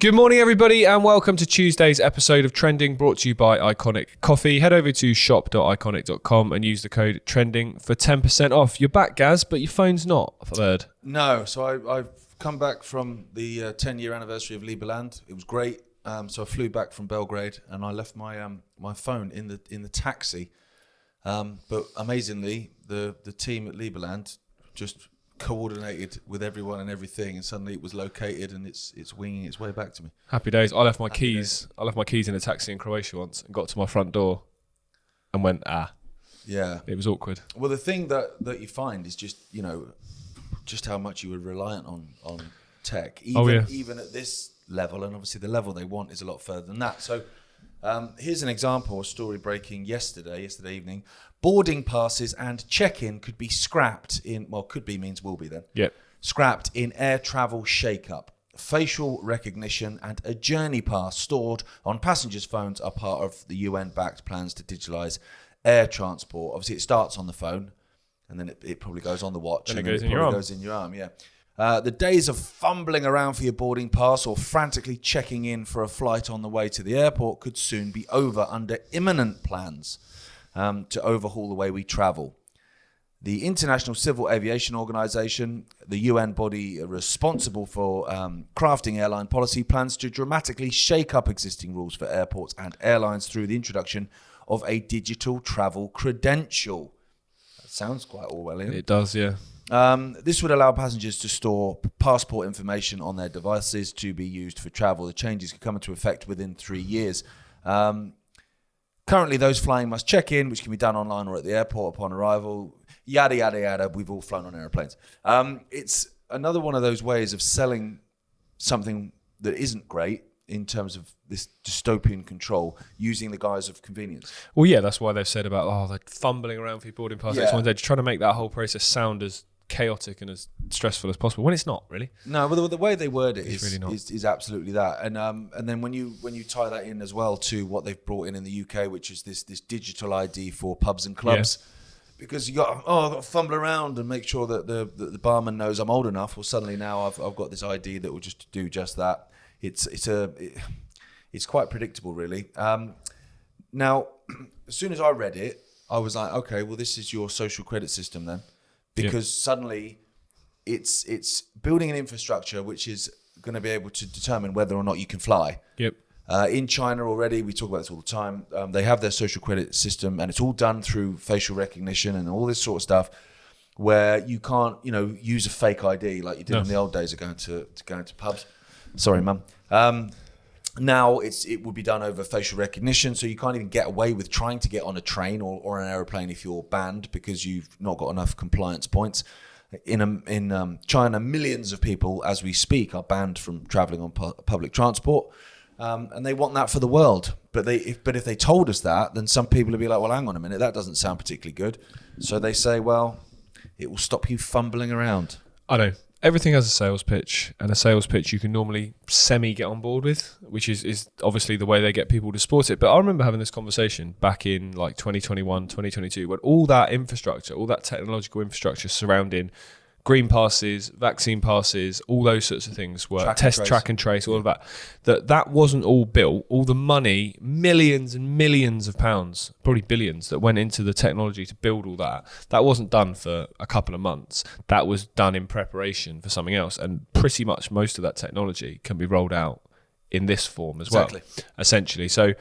Good morning, everybody, and welcome to Tuesday's episode of Trending, brought to you by Iconic Coffee. Head over to shop.iconic.com and use the code TRENDING for 10% off. You're back, Gaz, but your phone's not, I've heard. No, so I've come back from the 10-year anniversary of Liberland. It was great. So I flew back from Belgrade, and I left my my phone in the taxi. But amazingly, the team at Liberland just coordinated with everyone and everything, and suddenly it was located and it's winging its way back to me. Happy days. I left my keys in a taxi in Croatia once and got to my front door and went, Yeah. It was awkward. Well, the thing that you find is just, just how much you were reliant on tech, even at this level, and obviously the level they want is a lot further than that. So here's an example, a story breaking yesterday evening. Boarding passes and check-in could be scrapped could be means will be then. Yep. Scrapped in air travel shake-up. Facial recognition and a journey pass stored on passengers' phones are part of the UN-backed plans to digitalise air transport. Obviously, it starts on the phone, and then it probably goes on the watch, and then it goes in your arm. Yeah. The days of fumbling around for your boarding pass or frantically checking in for a flight on the way to the airport could soon be over under imminent plans to overhaul the way we travel. The International Civil Aviation Organization, the UN body responsible for crafting airline policy, plans to dramatically shake up existing rules for airports and airlines through the introduction of a digital travel credential. That sounds quite Orwellian. It does, yeah. This would allow passengers to store passport information on their devices to be used for travel. The changes could come into effect within 3 years. Currently, those flying must check in, which can be done online or at the airport upon arrival. Yada, yada, yada. We've all flown on airplanes. It's another one of those ways of selling something that isn't great in terms of this dystopian control using the guise of convenience. Well, yeah, that's why they've said about, they're fumbling around for your boarding pass. Yeah. They're trying to make that whole process sound as chaotic and as stressful as possible, when it's not really. No, but the way they word it really is absolutely that. And then when you tie that in as well to what they've brought in the UK, which is this digital ID for pubs and clubs, because you got I've got to fumble around and make sure that the barman knows I'm old enough. Well, suddenly now I've got this ID that will just do just that. It's quite predictable, really. Now, as soon as I read it, I was like, okay, well, this is your social credit system then. Because suddenly it's building an infrastructure which is going to be able to determine whether or not you can fly. Yep. In China already, we talk about this all the time, they have their social credit system, and it's all done through facial recognition and all this sort of stuff, where you can't, use a fake ID like you did in the old days of going to pubs. Sorry, Mum. Now it will be done over facial recognition, so you can't even get away with trying to get on a train or an aeroplane if you're banned because you've not got enough compliance points. In China, millions of people, as we speak, are banned from traveling on public transport, and they want that for the world. But if they told us that, then some people would be like, well, hang on a minute, that doesn't sound particularly good. So they say, well, it will stop you fumbling around. I know. Everything has a sales pitch, and a sales pitch you can normally get on board with, which is obviously the way they get people to support it. But I remember having this conversation back in like 2021, 2022, when all that infrastructure, all that technological infrastructure surrounding green passes, vaccine passes, all those sorts of things were track and trace, all of that wasn't all built. All the money, millions and millions of pounds, probably billions, that went into the technology to build all that wasn't done for a couple of months. That was done in preparation for something else, and pretty much most of that technology can be rolled out in this form as well, essentially. So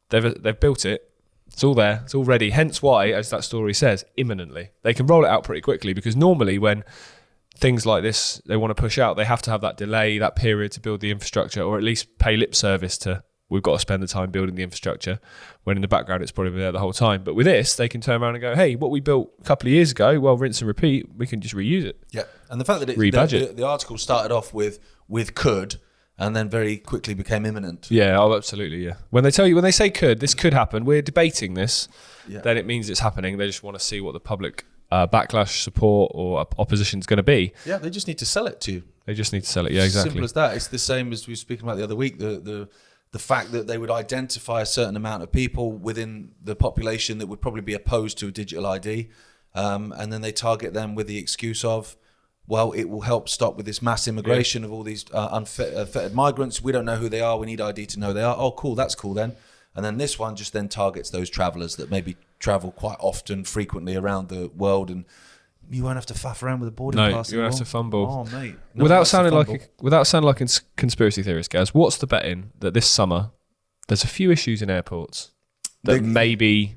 they've built it. It's all there. It's all ready. Hence why, as that story says, imminently. They can roll it out pretty quickly, because normally when things like this they want to push out, they have to have that delay, that period to build the infrastructure, or at least pay lip service to, we've got to spend the time building the infrastructure, when in the background it's probably there the whole time. But with this, they can turn around and go, hey, what we built a couple of years ago, well, rinse and repeat, we can just reuse it. Yeah, and the fact that the article started off with could, and then very quickly became imminent. Yeah, absolutely, yeah. When they say this could happen, we're debating this, then it means it's happening. They just want to see what the public backlash, support, or opposition is going to be. Yeah, they just need to sell it to you. They just need to sell it, yeah, exactly. Simple as that. It's the same as we were speaking about the other week, the fact that they would identify a certain amount of people within the population that would probably be opposed to a digital ID, and then they target them with the excuse of, well, it will help stop with this mass immigration of all these unfettered migrants. We don't know who they are. We need ID to know they are. Oh, cool. That's cool then. And then this one just then targets those travelers that maybe travel quite often, frequently around the world, and you won't have to faff around with a boarding pass. No, you won't have to fumble. Oh, mate. Without sounding like a conspiracy theorist, Gaz, what's the betting that this summer there's a few issues in airports that maybe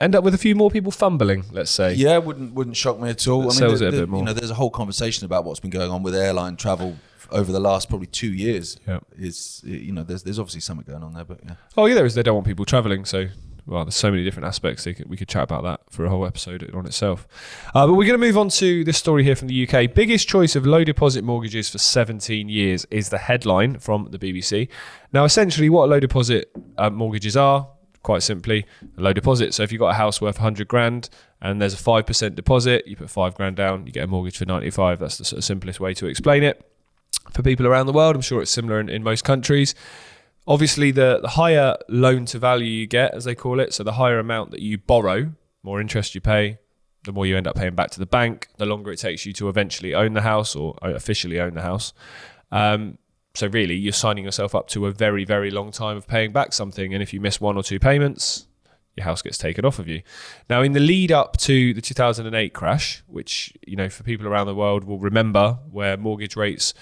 end up with a few more people fumbling, let's say? Yeah, wouldn't shock me at all. Sells it a bit more. There's a whole conversation about what's been going on with airline travel over the last probably 2 years. Yeah. There's obviously something going on there, but yeah. Oh yeah, there is. They don't want people travelling, so there's so many different aspects. We could chat about that for a whole episode on itself. But we're going to move on to this story here from the UK. Biggest choice of low deposit mortgages for 17 years is the headline from the BBC. Now, essentially, what low deposit mortgages are, quite simply, a low deposit. So if you've got a house worth 100 grand and there's a 5% deposit, you put 5 grand down, you get a mortgage for 95. That's the sort of simplest way to explain it. For people around the world, I'm sure it's similar in most countries. Obviously, the higher loan to value you get, as they call it, so the higher amount that you borrow, more interest you pay, the more you end up paying back to the bank, the longer it takes you to eventually own the house or officially own the house. So really, you're signing yourself up to a very, very long time of paying back something. And if you miss 1 or 2 payments, your house gets taken off of you. Now, in the lead up to the 2008 crash, which, for people around the world will remember, where mortgage rates,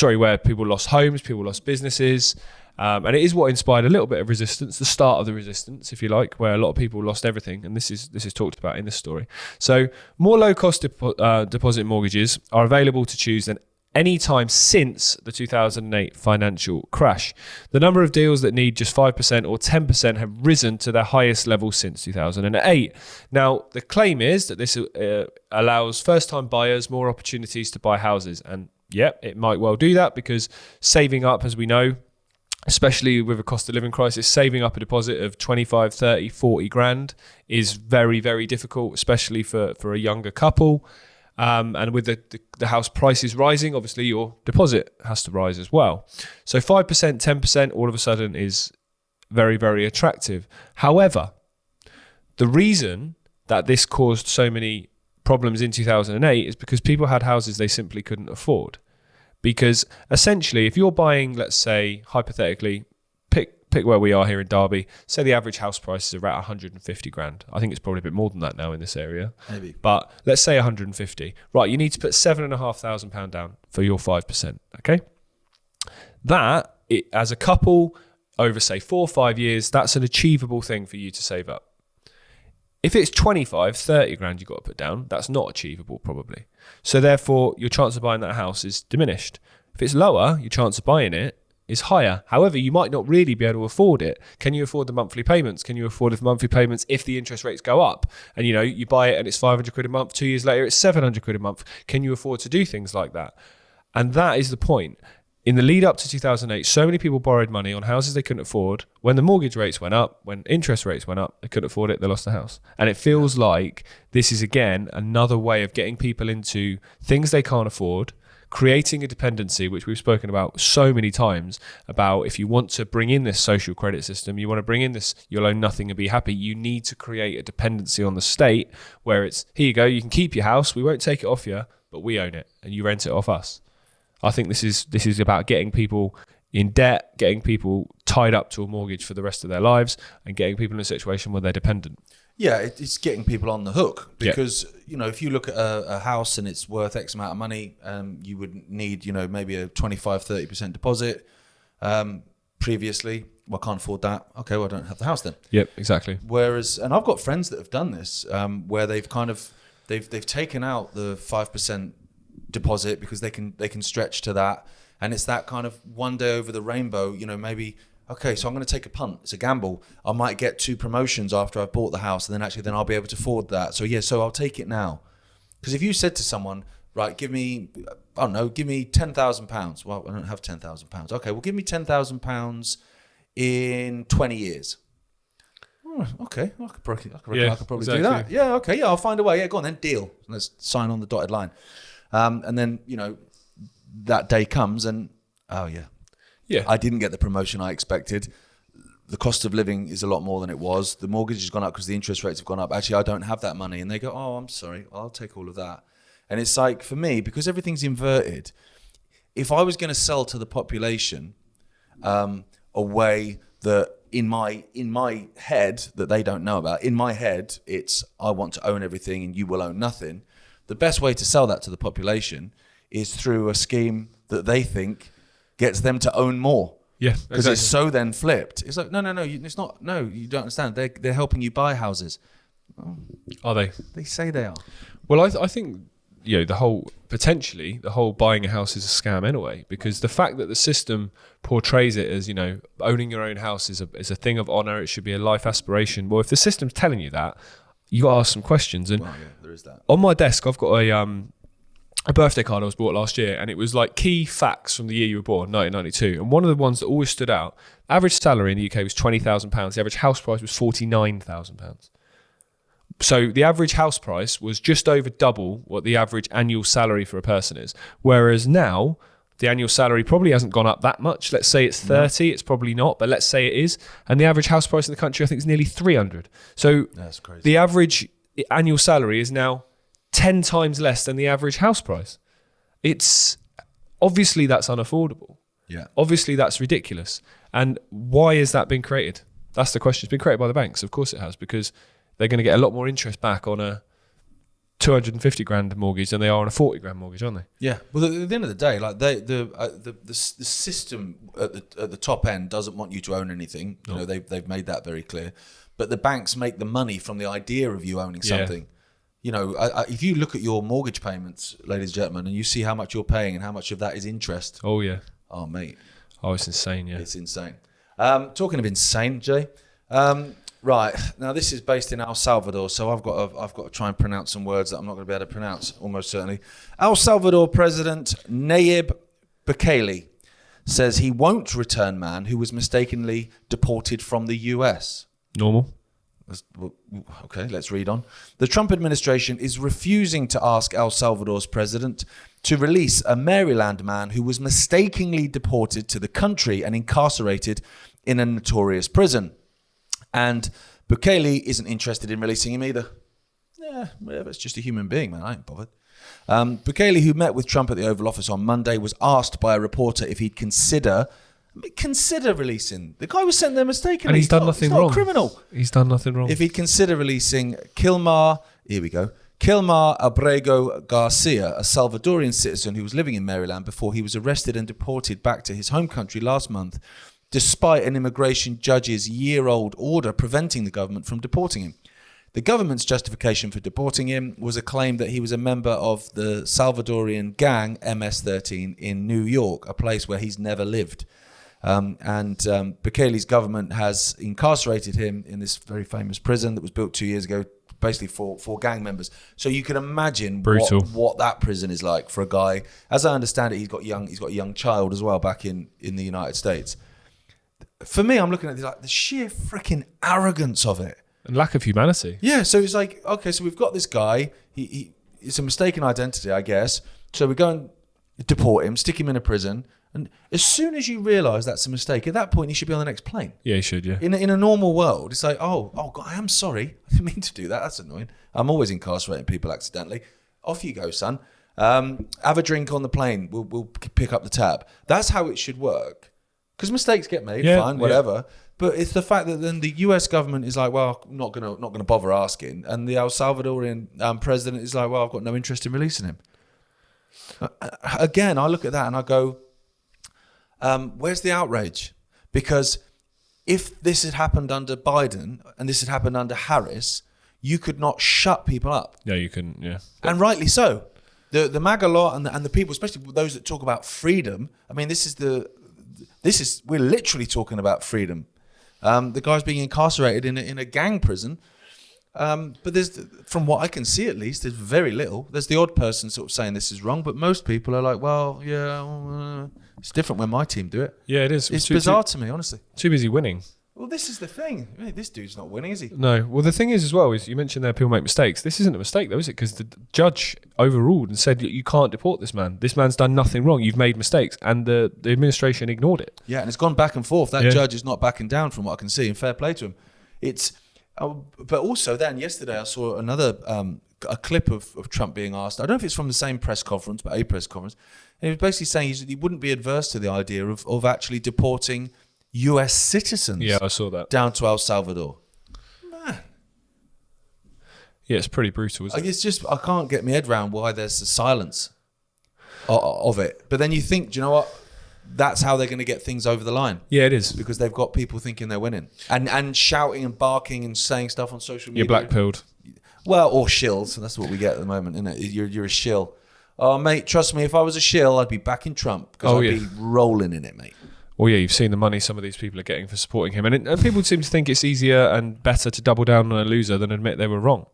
where people lost homes, people lost businesses, and it is what inspired a little bit of resistance, the start of the resistance, if you like, where a lot of people lost everything. And this is talked about in this story. So more low-cost deposit mortgages are available to choose than any time since the 2008 financial crash. The number of deals that need just 5% or 10% have risen to their highest level since 2008. Now, the claim is that this allows first-time buyers more opportunities to buy houses. And it might well do that, because saving up, as we know, especially with a cost of living crisis, saving up a deposit of 25, 30, 40 grand is very, very difficult, especially for a younger couple. And with the house prices rising, obviously your deposit has to rise as well. So 5%, 10% all of a sudden is very, very attractive. However, the reason that this caused so many problems in 2008 is because people had houses they simply couldn't afford. Because essentially, if you're buying, let's say, hypothetically, pick where we are here in Derby, say the average house price is around 150 grand. I think it's probably a bit more than that now in this area. Maybe. But let's say 150. Right, you need to put £7,500 down for your 5%, okay? That, as a couple, over, say, 4 or 5 years, that's an achievable thing for you to save up. If it's 25, 30 grand you've got to put down, that's not achievable probably. So therefore, your chance of buying that house is diminished. If it's lower, your chance of buying it is higher. However, you might not really be able to afford it. Can you afford the monthly payments? Can you afford the monthly payments if the interest rates go up? And you buy it and it's 500 quid a month, 2 years later it's 700 quid a month. Can you afford to do things like that? And that is the point. In the lead up to 2008, so many people borrowed money on houses they couldn't afford. When the mortgage rates went up, when interest rates went up, they couldn't afford it, they lost the house. And it feels like this is, again, another way of getting people into things they can't afford, creating a dependency, which we've spoken about so many times, about if you want to bring in this social credit system, you want to bring in this you'll own nothing and be happy, you need to create a dependency on the state where it's, here you go, you can keep your house, we won't take it off you, but we own it and you rent it off us. I think this is about getting people in debt, getting people tied up to a mortgage for the rest of their lives, and getting people in a situation where they're dependent. Yeah, it's getting people on the hook, because if you look at a house and it's worth X amount of money, you would need maybe a 25-30% deposit. Previously, well, I can't afford that. Okay, well, I don't have the house then. Yep, exactly. Whereas, and I've got friends that have done this, where they've they've taken out the 5% deposit because they can stretch to that, and it's that kind of one day over the rainbow. Maybe, okay, so I'm going to take a punt. It's a gamble. I might get 2 promotions after I've bought the house, and then I'll be able to afford that. So I'll take it now. Because if you said to someone, right, give me £10,000. Well, I don't have £10,000. Okay, well, give me £10,000 in 20 years. Okay, I could probably do that. Yeah, okay, I'll find a way. Yeah, go on then, deal. Let's sign on the dotted line. And then, that day comes and, I didn't get the promotion I expected. The cost of living is a lot more than it was. The mortgage has gone up because the interest rates have gone up. Actually, I don't have that money. And they go, oh, I'm sorry, I'll take all of that. And it's like, for me, because everything's inverted, if I was going to sell to the population a way that in my head that they don't know about, in my head, it's I want to own everything and you will own nothing. The best way to sell that to the population is through a scheme that they think gets them to own more. Yeah, because it's so then flipped. It's like, no, it's not. No, you don't understand. They're helping you buy houses. Oh, are they? They say they are. Well, I think the whole buying a house is a scam anyway, because the fact that the system portrays it as owning your own house is a thing of honor. It should be a life aspiration. Well, if the system's telling you that, you got to ask some questions. And there is that. On my desk, I've got a birthday card I was bought last year, and it was like key facts from the year you were born, 1992. And one of the ones that always stood out, average salary in the UK was £20,000. The average house price was £49,000. So the average house price was just over double what the average annual salary for a person is. Whereas now, the annual salary probably hasn't gone up that much. Let's say it's 30, it's probably not, but let's say it is. And the average house price in the country, I think, is nearly 300. So that's crazy. The average annual salary is now 10 times less than the average house price. It's obviously that's unaffordable. Yeah. Obviously that's ridiculous. And why has that been created? That's the question. It's been created by the banks. Of course it has, because they're going to get a lot more interest back on a 250 grand mortgage than they are on a 40 grand mortgage, aren't they? Yeah. Well, at the end of the day, like the system at the top end doesn't want you to own anything. No. They've made that very clear. But the banks make the money from the idea of you owning something. If you look at your mortgage payments, ladies and gentlemen, and you see how much you're paying and how much of that is interest. Oh, yeah. Oh, mate. Oh, it's insane, yeah. It's insane. Talking of insane, Jay. Right. Now, this is based in El Salvador, so I've got to try and pronounce some words that I'm not going to be able to pronounce, almost certainly. El Salvador President Nayib Bukele says he won't return man who was mistakenly deported from the US. Normal. Okay, let's read on. The Trump administration is refusing to ask El Salvador's president to release a Maryland man who was mistakenly deported to the country and incarcerated in a notorious prison. And Bukele isn't interested in releasing him either. Yeah, whatever, it's just a human being, man. I ain't bothered. Bukele, who met with Trump at the Oval Office on Monday, was asked by a reporter if he'd consider releasing. The guy was sent there mistakenly. And he's done nothing wrong. He's not a criminal. He's done nothing wrong. If he'd consider releasing Kilmar Abrego Garcia, a Salvadorian citizen who was living in Maryland before he was arrested and deported back to his home country last month, despite an immigration judge's year-old order preventing the government from deporting him. The government's justification for deporting him was a claim that he was a member of the Salvadorian gang MS-13 in New York, a place where he's never lived. Bukele's government has incarcerated him in this very famous prison that was built 2 years ago, basically for gang members. So you can imagine what that prison is like for a guy. As I understand it, he's got a young child as well back in the United States. For me, I'm looking at this, like the sheer freaking arrogance of it. And lack of humanity. Yeah, so it's like, okay, so we've got this guy. It's a mistaken identity, I guess. So we go and deport him, stick him in a prison. And as soon as you realise that's a mistake, at that point, he should be on the next plane. Yeah, he should, yeah. In a normal world, it's like, oh, God, I am sorry. I didn't mean to do that. That's annoying. I'm always incarcerating people accidentally. Off you go, son. Have a drink on the plane. We'll pick up the tab. That's how it should work. Because mistakes get made, fine, whatever. Yeah. But it's the fact that then the US government is like, well, I'm not gonna bother asking. And the El Salvadorian president is like, well, I've got no interest in releasing him. Again, I look at that and I go, where's the outrage? Because if this had happened under Biden and this had happened under Harris, you could not shut people up. Yeah, you couldn't, yeah. And rightly so. The MAGA lot and the people, especially those that talk about freedom, I mean, we're literally talking about freedom. The guy's being incarcerated in a gang prison. But from what I can see at least, there's very little. There's the odd person sort of saying this is wrong, but most people are like, well, yeah, it's different when my team do it. Yeah, it is. It's bizarre to me, honestly. Too busy winning. Well, this is the thing. Hey, this dude's not winning, is he? No. Well, the thing is as well, is you mentioned there people make mistakes. This isn't a mistake though, is it? Because the judge overruled and said, you can't deport this man. This man's done nothing wrong. You've made mistakes. And the administration ignored it. Yeah, and it's gone back and forth. That judge is not backing down from what I can see, and fair play to him. But also then, yesterday I saw another a clip of Trump being asked. I don't know if it's from the same press conference, but a press conference. And he was basically saying he wouldn't be adverse to the idea of actually deporting US citizens. Yeah, I saw that. Down to El Salvador. Man. Yeah, it's pretty brutal, isn't it? It's just, I can't get my head around why there's a silence of it. But then you think, do you know what? That's how they're going to get things over the line. Yeah, it is. Because they've got people thinking they're winning. And shouting and barking and saying stuff on social media. You're black-pilled. Well, or shills. That's what we get at the moment, isn't it? You're a shill. Oh, mate, trust me, if I was a shill, I'd be backing Trump. Because I'd be rolling in it, mate. Well, yeah, you've seen the money some of these people are getting for supporting him. And people seem to think it's easier and better to double down on a loser than admit they were wrong.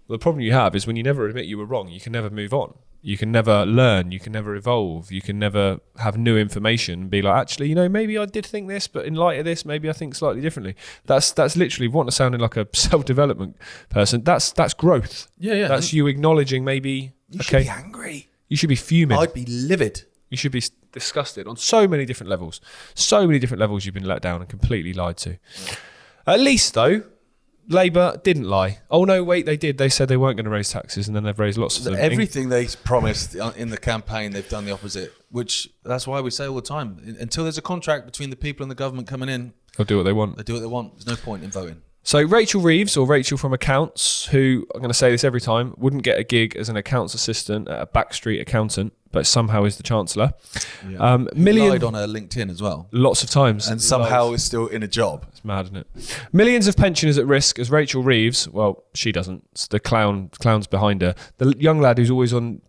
Well, the problem you have is when you never admit you were wrong, you can never move on. You can never learn. You can never evolve. You can never have new information and be like, actually, maybe I did think this, but in light of this, maybe I think slightly differently. That's literally, want to sound like a self-development person, that's growth. Yeah. That's you acknowledging maybe, you should be angry. You should be fuming. I'd be livid. You should be disgusted on so many different levels. So many different levels you've been let down and completely lied to. Yeah. At least, though, Labour didn't lie. Oh, no, wait, they did. They said they weren't going to raise taxes, and then they've raised lots of them. Everything they promised in the campaign, they've done the opposite, which that's why we say all the time. Until there's a contract between the people and the government coming in, they'll do what they want. They do what they want. There's no point in voting. So Rachel Reeves, or Rachel from Accounts, who, I'm going to say this every time, wouldn't get a gig as an accounts assistant at a backstreet accountant, but somehow is the Chancellor. Yeah. Lied on her LinkedIn as well. Lots of times. And somehow is still in a job. It's mad, isn't it? Millions of pensioners at risk as Rachel Reeves, well, she doesn't. It's the clown's behind her. The young lad who's always on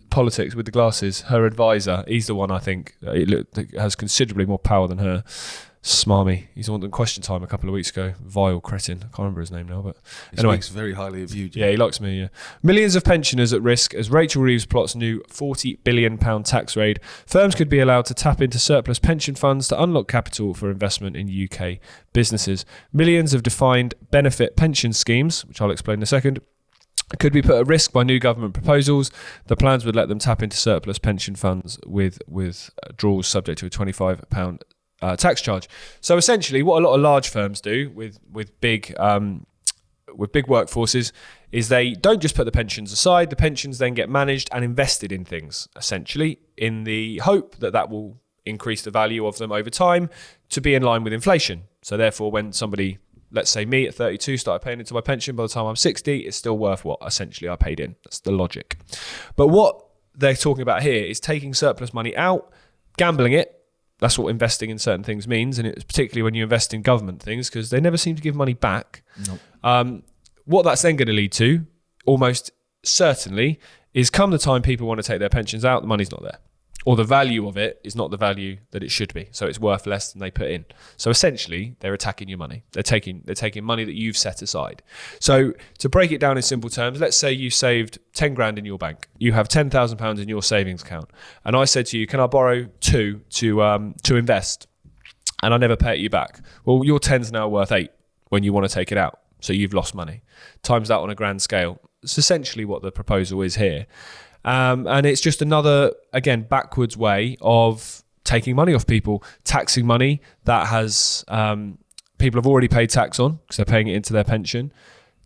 politics with the glasses, her advisor, he's the one I think has considerably more power than her. Smarmy. He's on Question Time a couple of weeks ago. Vile cretin. I can't remember his name now, but anyway. He speaks very highly of you, Jim. Yeah, he likes me, yeah. Millions of pensioners at risk as Rachel Reeves plots new £40 billion tax raid. Firms could be allowed to tap into surplus pension funds to unlock capital for investment in UK businesses. Millions of defined benefit pension schemes, which I'll explain in a second, could be put at risk by new government proposals. The plans would let them tap into surplus pension funds with draws subject to a £25 tax charge. So essentially, what a lot of large firms do with big workforces is they don't just put the pensions aside. The pensions then get managed and invested in things, essentially, in the hope that will increase the value of them over time to be in line with inflation. So therefore, when somebody, let's say me at 32, started paying into my pension, by the time I'm 60, it's still worth what essentially I paid in. That's the logic. But what they're talking about here is taking surplus money out, gambling it. That's what investing in certain things means, and it's particularly when you invest in government things, because they never seem to give money back. Nope. What that's then going to lead to, almost certainly, is come the time people want to take their pensions out, the money's not there. Or the value of it is not the value that it should be. So it's worth less than they put in. So essentially, they're attacking your money. They're taking money that you've set aside. So to break it down in simple terms, let's say you saved 10 grand in your bank. You have £10,000 in your savings account. And I said to you, can I borrow 2 to invest? And I never pay it you back. Well, your 10's now worth 8 when you want to take it out. So you've lost money. Times that on a grand scale. It's essentially what the proposal is here. And it's just another, again, backwards way of taking money off people, taxing money that has people have already paid tax on because they're paying it into their pension,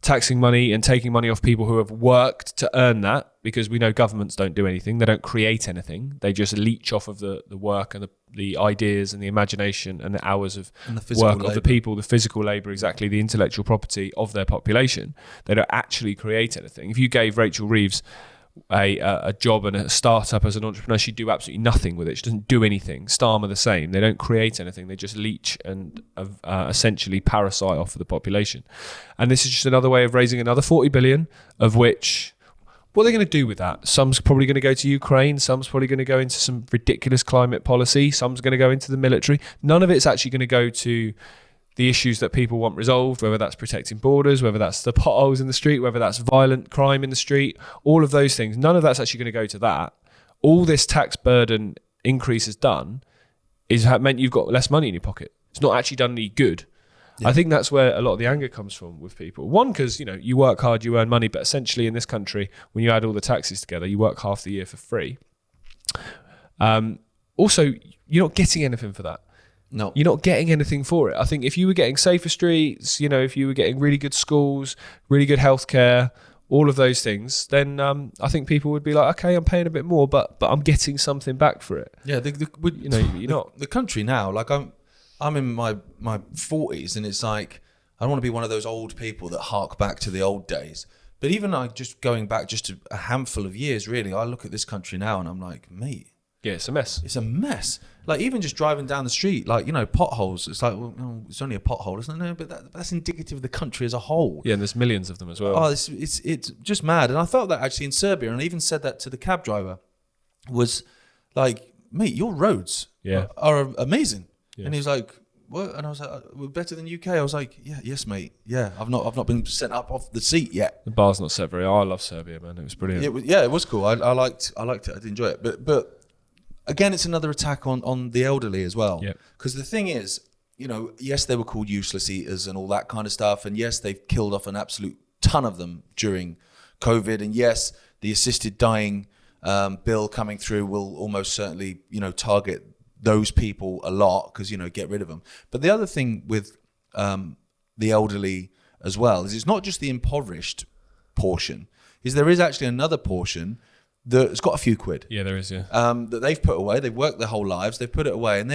taxing money and taking money off people who have worked to earn that, because we know governments don't do anything. They don't create anything. They just leech off of the work and the ideas and the imagination and the hours of work of the people, the physical labour, exactly, the intellectual property of their population. They don't actually create anything. If you gave Rachel Reeves a job and a startup as an entrepreneur, she'd do absolutely nothing with it. She doesn't do anything. Starm are the same. They don't create anything. They just leech and essentially parasite off of the population. And this is just another way of raising another 40 billion, of which, what are they going to do with that? Some's probably going to go to Ukraine. Some's probably going to go into some ridiculous climate policy. Some's going to go into the military. None of it's actually going to go to the issues that people want resolved, whether that's protecting borders, whether that's the potholes in the street, whether that's violent crime in the street, all of those things. None of that's actually going to go to that. All this tax burden increase has done is meant you've got less money in your pocket. It's not actually done any good. Yeah. I think that's where a lot of the anger comes from with people. One, because you work hard, you earn money, but essentially in this country, when you add all the taxes together, you work half the year for free. Also, you're not getting anything for that. No. You're not getting anything for it. I think if you were getting safer streets, if you were getting really good schools, really good healthcare, all of those things, then I think people would be like, okay, I'm paying a bit more, but I'm getting something back for it. Yeah, you're not. The country now, like I'm in my 40s, and it's like I don't want to be one of those old people that hark back to the old days. But even like just going back just a handful of years, really, I look at this country now and I'm like, mate. Yeah, it's a mess. It's a mess. Like even just driving down the street, like, you know, potholes. It's like, well, no, it's only a pothole, isn't it? No, but that's indicative of the country as a whole. Yeah, and there's millions of them as well. Oh, it's just mad. And I felt that actually in Serbia, and I even said that to the cab driver, was like, mate, your roads are amazing. Yeah. And he was like, what? And I was like, we're better than UK. I was like, yes, mate. Yeah, I've not been sent up off the seat yet. The bar's not set very high. I love Serbia, man. It was brilliant. It was cool. I liked it. I did enjoy it. But again, it's another attack on the elderly as well. Because the thing is, you know, yes, they were called useless eaters and all that kind of stuff. And yes, they've killed off an absolute ton of them during COVID. And yes, the assisted dying bill coming through will almost certainly, you know, target those people a lot because, you know, get rid of them. But the other thing with the elderly as well is it's not just the impoverished portion, is there is actually another portion that's got a few quid. Yeah, there is, yeah. That they've put away. They've worked their whole lives. They've put it away, and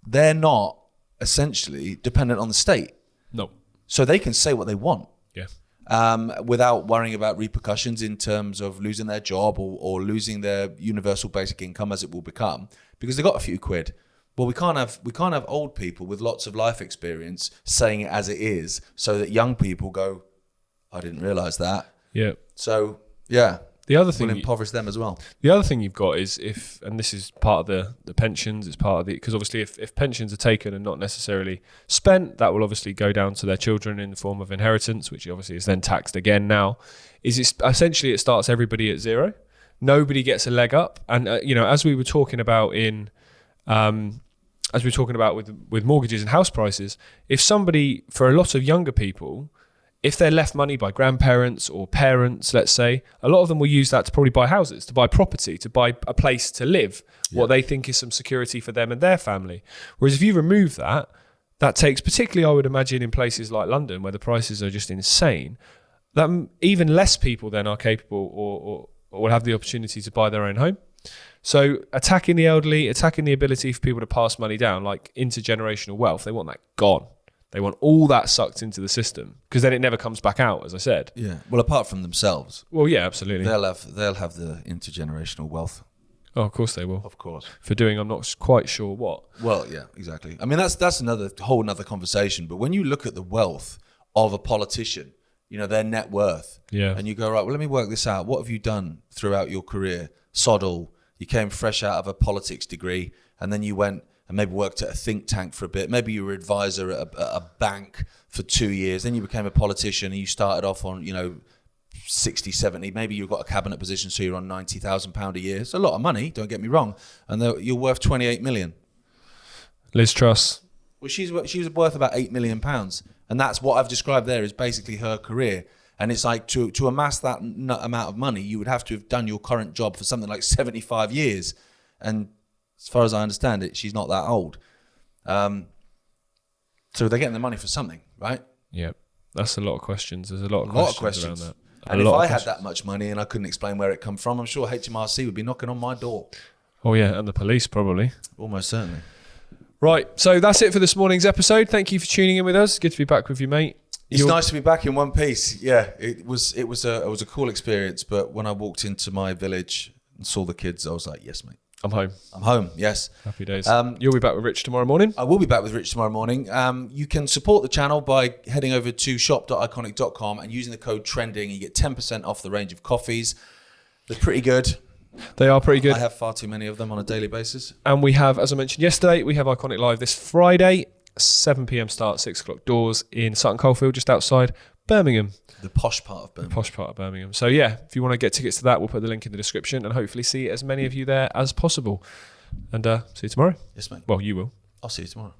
they're not essentially dependent on the state. No. So they can say what they want. Yeah. Without worrying about repercussions in terms of losing their job or losing their universal basic income, as it will become, because they've got a few quid. Well, we can't have old people with lots of life experience saying it as it is, so that young people go, I didn't realise that. Yeah. So yeah. The other thing will impoverish them as well. The other thing you've got is and this is part of the pensions, it's part of because obviously if pensions are taken and not necessarily spent, that will obviously go down to their children in the form of inheritance, which obviously is then taxed again now. Essentially it starts everybody at zero. Nobody gets a leg up. And, you know, as we were talking about with mortgages and house prices, if somebody, for a lot of younger people, if they're left money by grandparents or parents, let's say, a lot of them will use that to probably buy houses, to buy property, to buy a place to live, what they think is some security for them and their family. Whereas if you remove that, that takes, particularly I would imagine in places like London where the prices are just insane, that even less people then are capable or will have the opportunity to buy their own home. So attacking the elderly, attacking the ability for people to pass money down, like intergenerational wealth, they want that gone. They want all that sucked into the system because then it never comes back out, as I said. Yeah. Well, apart from themselves. Well, yeah, absolutely. They'll have the intergenerational wealth. Oh, of course they will. Of course. For doing, I'm not quite sure what. Well, yeah, exactly. I mean, that's another whole nother conversation. But when you look at the wealth of a politician, you know, their net worth, and you go, right, well, let me work this out. What have you done throughout your career? Sod all. You came fresh out of a politics degree, and then you went and maybe worked at a think tank for a bit. Maybe you were an advisor at a bank for 2 years. Then you became a politician and you started off on, you know, 60, 70. Maybe you've got a cabinet position, so you're on £90,000 a year. It's a lot of money, don't get me wrong. And you're worth 28 million. Liz Truss. Well, she was worth about £8 million. And that's what I've described there is basically her career. And it's like to amass that amount of money, you would have to have done your current job for something like 75 years. And as far as I understand it, she's not that old. So they're getting the money for something, right? Yeah, that's a lot of questions. There's a lot of questions around that. And if I had that much money and I couldn't explain where it come from, I'm sure HMRC would be knocking on my door. Oh yeah, and the police probably. Almost certainly. Right, so that's it for this morning's episode. Thank you for tuning in with us. Good to be back with you, mate. It's nice to be back in one piece. Yeah, it was a cool experience. But when I walked into my village and saw the kids, I was like, yes, mate. I'm home. I'm home, yes. Happy days. You'll be back with Rich tomorrow morning? I will be back with Rich tomorrow morning. You can support the channel by heading over to shop.iconic.com and using the code TRENDING. You get 10% off the range of coffees. They're pretty good. They are pretty good. I have far too many of them on a daily basis. And we have, as I mentioned yesterday, we have Iconic Live this Friday, 7 p.m. start, 6 o'clock doors in Sutton Coldfield, just outside Birmingham. The posh part of Birmingham. The posh part of Birmingham. So yeah, if you want to get tickets to that, we'll put the link in the description and hopefully see as many of you there as possible. And see you tomorrow. Yes, mate. Well, you will. I'll see you tomorrow.